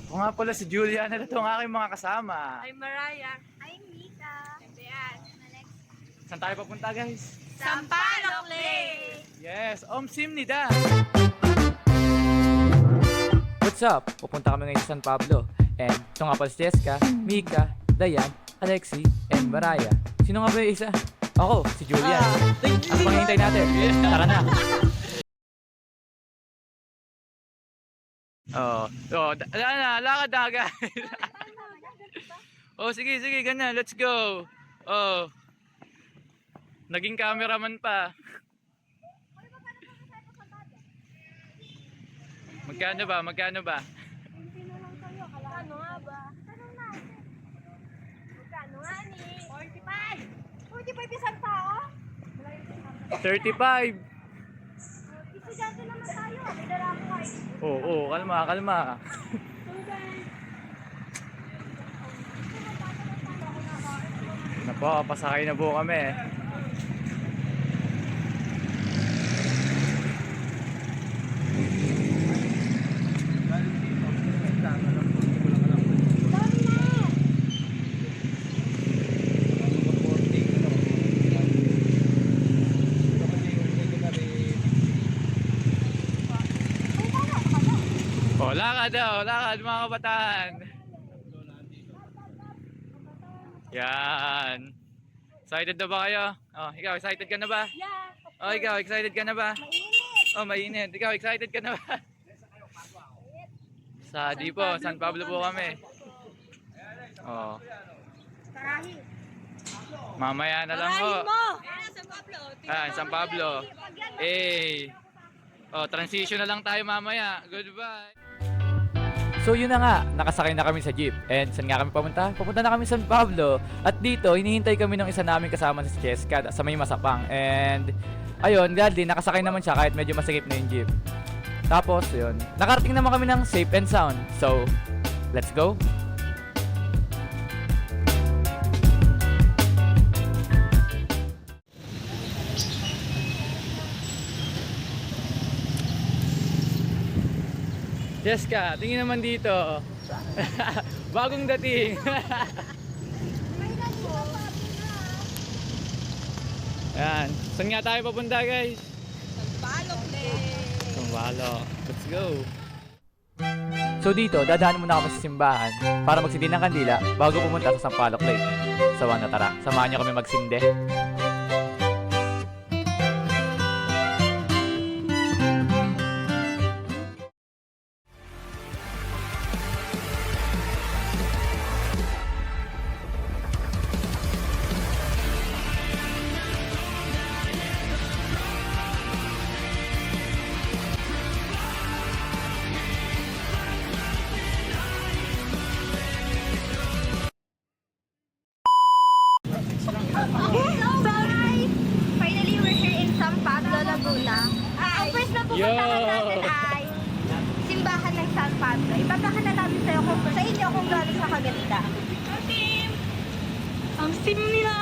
Ako nga pala si Julian. Ito ang aking mga kasama. I'm Mariah. I'm Mika. And Dian. Saan tayo papunta, guys? Sampaloc Lake! Yes, Simnida. What's up? Pupunta kami ngayon sa San Pablo. And ito nga pala si Jessica, Mika, Dayan, Alexi, and Mariah. Sino nga ba yung isa? Ako, si Julian. Ang panghihintay natin. Tara na. Lakad na, guys. Sige, ganyan. Let's go. Naging cameraman pa. Magkano ba? Ano nga ba? Tanong natin. Magkano nga ni? 45! 45 isang tao? 35. Estudyante naman tayo. May dala ko kayo. Kalma. Napo, pasakay na po kami. Lakad mga kabataan. Yan. Excited na ba kayo? Ikaw, excited ka na ba? Yeah. Ikaw, excited ka na ba? Mainit. Mainit. Ikaw, excited ka na ba? Sa San Pablo po kami. Tarahi. Mamaya na lang po. San Pablo. San Pablo. Transition na lang tayo mamaya. Goodbye. So yun na nga, nakasakay na kami sa jeep. And saan nga kami papunta? Papunta na kami sa San Pablo. At dito, hinihintay kami ng isa namin kasama sa Jessica sa may Masapang. And ayun, gladly, nakasakay naman siya kahit medyo masakit na yung jeep. Tapos yun, nakarating naman kami ng safe and sound. So, let's go. Jessica, tingin naman dito. Bagong dating. Ayan. Saan nga tayo papunta, guys? Sampaloc Lake! Sampaloc. Let's go. So dito, dadaanin muna kami sa simbahan para magsindi ng kandila bago pumunta sa Sampaloc Lake. So tara, samahan niyo kami magsindi. So guys, finally we're here in San Pablo, Laguna. Ang first na pupuntahan natin ay simbahan ng San Pablo. Ipapakita na namin sa inyo kung gaano siya kaganda. Ang sim nila!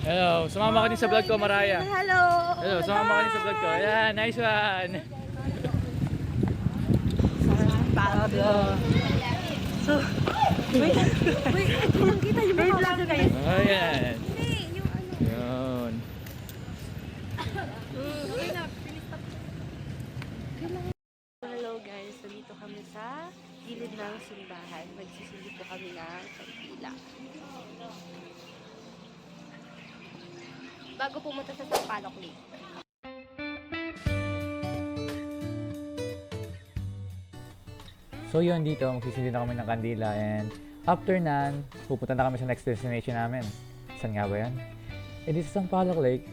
Hello, sumama ka din sa vlog ko, Mariah. Hello! Hello, sumama ka din sa vlog ko. Ayan, nice one. Pablo. So, wait, Kita yung mukha ko kayo. Ayan. Hindi, yung ano. Yun. hello guys, nandito kami sa gilid ng simbahan. Magsisilip po kami ng kandila. Bago pumunta sa Sampaloc Lake. So yun, dito magsisindi na kami ng kandila. And after nan, pupunta na kami sa next destination namin. Saan nga ba yan? Dito sa Sampaloc Lake.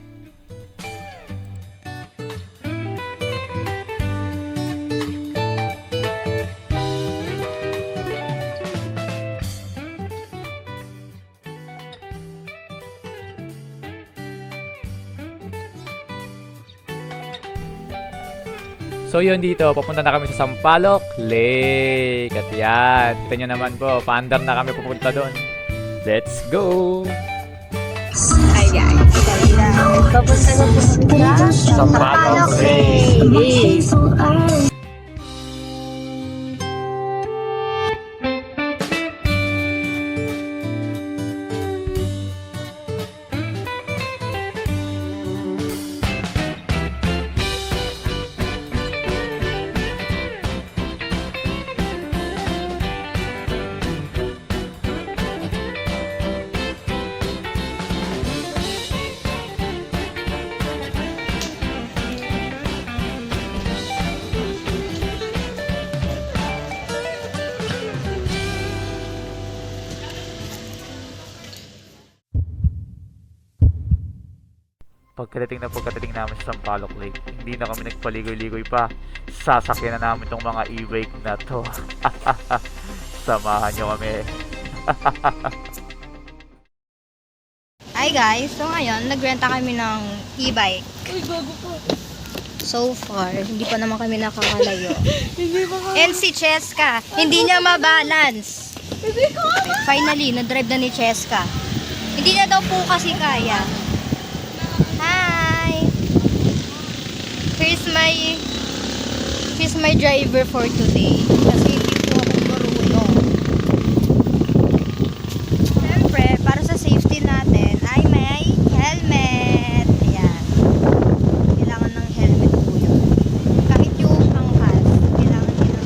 So yun dito, papunta na kami sa Sampaloc Lake. At yan, kita nyo naman po, paandar na kami pupunta doon. Let's go! Hi guys! Papunta na po kami sa Sampaloc Lake. Pagkadating namin sa Sampaloc Lake, hindi na kami nagpaligoy-ligoy pa. Sasakyan na namin tong mga e-bike na to. Samahan nyo kami. Hi guys, so ngayon, nagrenta kami ng e-bike. Uy, bago po. So far, hindi pa naman kami nakakalayo. And si Cheska, hindi niya mabalance. Okay, finally, na-drive na ni Cheska. Hindi na daw po kasi kaya. Hi! Here's my driver for today. Kasi hindi po ako marunong. Siyempre, para sa safety natin, ay may helmet. Ayan. Kailangan ng helmet po yun. Kahit yung angkas, kailangan din ng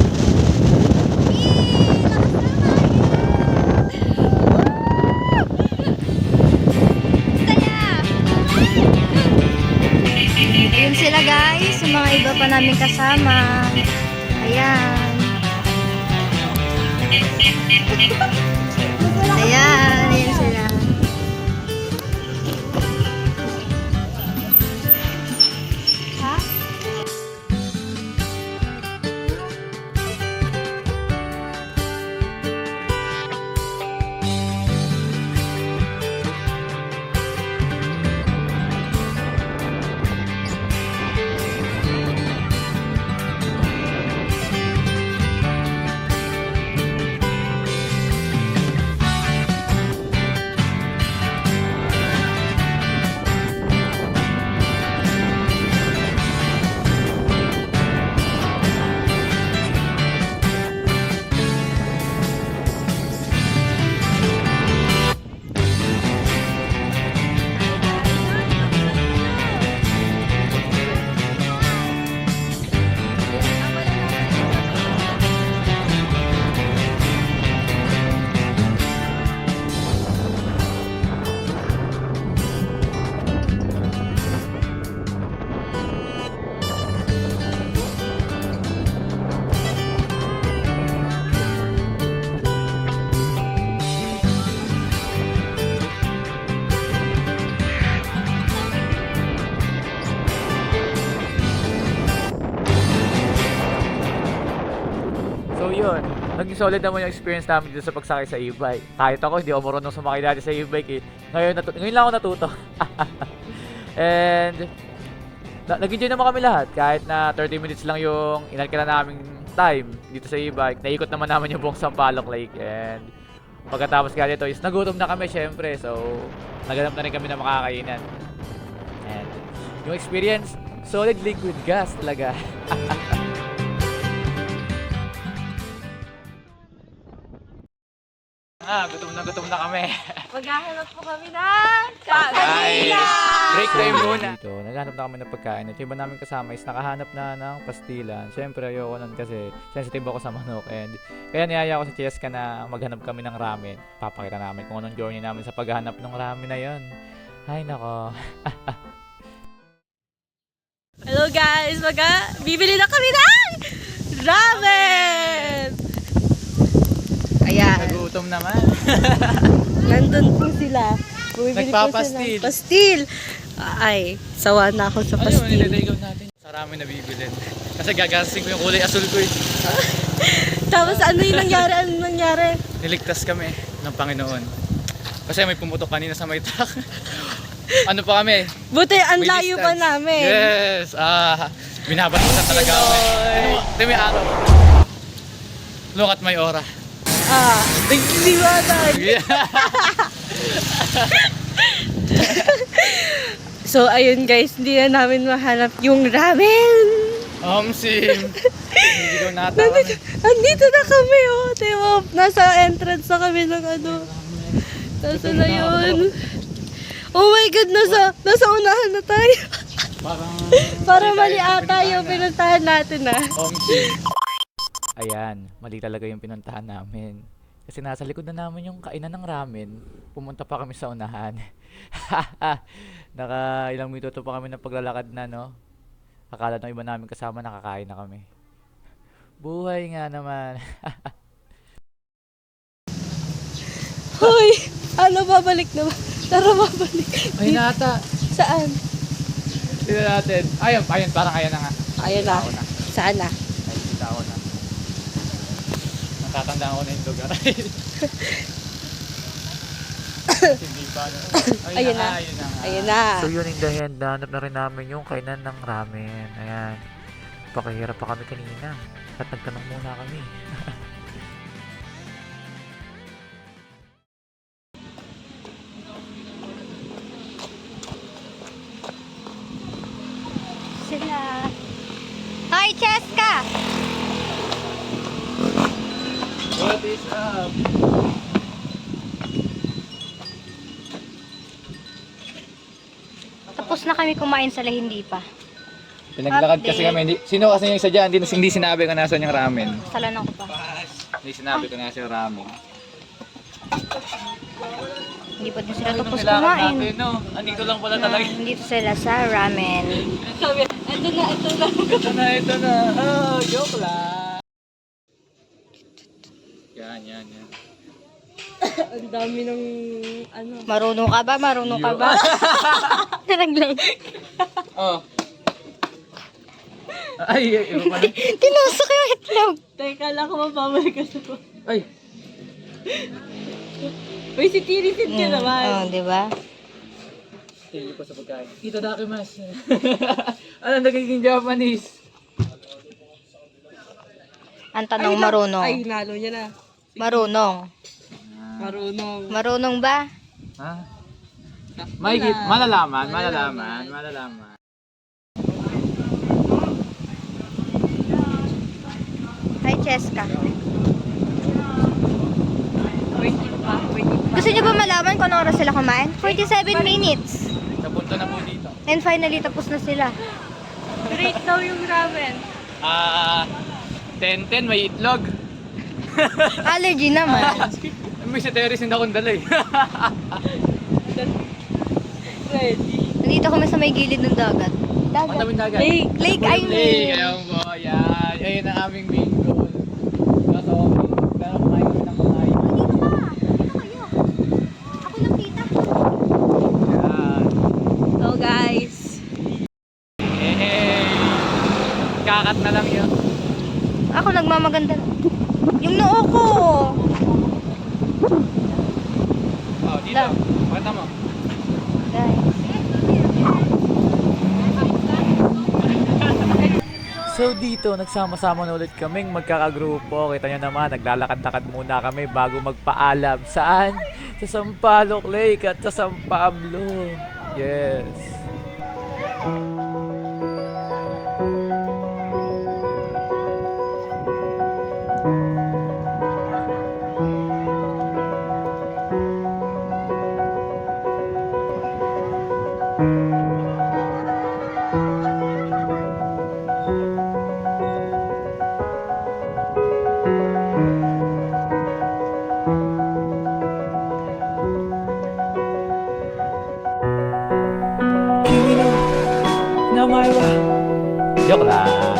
Ayun sila guys, yung mga iba pa namin kasama. Ayan. Ayan, ayan sila. Ha? So yun, naging solid naman yung experience namin dito sa pagsakay sa e-bike. Kahit ako, hindi ako marunong sumakay dati sa e-bike eh. Ngayon lang ako natuto. And nag-enjoy naman kami lahat. Kahit na 30 minutes lang yung inalkala naming time dito sa e-bike. Naikot naman naman yung buong Sampaloc Lake. And pagkatapos nga dito is nagutom na kami syempre. So naganap na rin kami ng makakainan. And yung experience, solid liquid gas talaga. Gutom na kami. Maghahanap po kami ng Ay, kainan! break time muna. Dito, naghanap na kami ng pagkain. At yung iba namin kasama is nakahanap na ng pastilan. Siyempre, ayoko nun kasi sensitive ako sa manok. And kaya niyaya ko sa Cheska na maghanap kami ng ramen. Papakita namin kung anong journey namin sa paghanap ng ramen na yon. Ay, nako. Hello guys! Bibili na kami ng ramen! Ayan. Nagutom naman. Nandun po sila. Bumibili po Nagpapastil. sila ng pastil. Ay, sawa na ako sa Ano yung pastil. nililigaw natin? Sa ramen na bibilin. Kasi gagasing ko yung kulay asul ko eh. Tapos ano yung nangyari? Ano nangyari? Niligtas kami ng Panginoon. Kasi may pumutok kanina sa may truck. Ano pa kami? Buti, ang May layo pa distance. namin. Yes! Binabalikan talaga ako eh. Ito may araw. Look at my aura. Nagliliwanag. Yeah. So, ayun guys, hindi na namin mahanap yung ramen. Sim. Hindi ko nata kami. Andito na kami, oh. Diba? Nasa entrance na kami ng ano. Nasa na yun. Oh my God, nasa unahan na tayo. Parang... Para mali ata yung pinuntahan natin, ah. Sim. Ayan, mali talaga yung pinuntahan namin. Kasi nasa likod na namin yung kainan ng ramen. Pumunta pa kami sa unahan. Naka ilang minuto pa kami ng paglalakad na, no? Akala ng iba namin kasama nakakain na kami. Buhay nga naman. Hoy! Ano, babalik na ba? Tara, babalik. Ay nata. Saan? Tignan natin. Ayun, parang ayan na nga. Ayun na. Tao na. Saan na? Ay, tao na. Natatandaan ko na yung lugar. Hindi pa no? Ayun na. Ayun na. Ayun na. So yun yung dahilan, nahanap na rin namin yung kainan ng ramen. Ayan. Pakihirap pa kami kanina. At nagtanong muna kami. Sila. Hi, Cheska! What is up? Tapos na kami kumain sa hindi pa. Pinaglakad kasi kami. Sino kasi yung isa dyan? Hindi sinabi ko nasa yung ramen. Salan ko pa. Hindi sinabi ko nasa yung ramen. Hindi pa din sila tapos Nilakad kumain. natin, no? Andito lang pala talaga. Nandito sila sa ramen. Sabi, ito na. Ito na. Oh, joke lang. Yan. Ang dami ng ano. Marunong ka ba? Marunong ka ba? Nalaglag. Oh. Ay, iba pa na. Tinusok yung itlog. Teka lang ko mababalik ka sa ko. Ay. Uy, si Tirisit ka naman. Oh, di ba? Thank you po sa pagkain. Ito dakimasu. Ano nagiging Japanese? Ang tanong marunong. Ay, nalo niya na. Marunong. Marunong. Marunong ba? Ha? Malalaman. Hi, Cheska. Waiting pa. Gusto niyo ba malaman kung anong oras sila kumain? 47 minutes. Sa punto na po dito. And finally, tapos na sila. Great daw yung ramen. 10-10 may itlog. Allergy naman. May sa terrace hindi akong dala eh. Ready. Nandito kami sa may gilid ng dagat. Ang daming dagat. Lake, I Lake, mean. ayan po, yan. Ayun ang aming main goal. Kaso, pero kumain kami ng kumain. Dito ka. Dito kayo. Ako lang kita. Yan. So guys. Kakat na lang yun. Ako nagmamaganda. Yung noo ko. Oh, dito. Lang. Pakita mo. Guys. So dito, nagsama-sama na ulit kaming magkakagrupo. Kita nyo naman, naglalakad-lakad muna kami bago magpaalam. Saan? Sa Sampaloc Lake at sa San Pablo. Yes. Joke lang.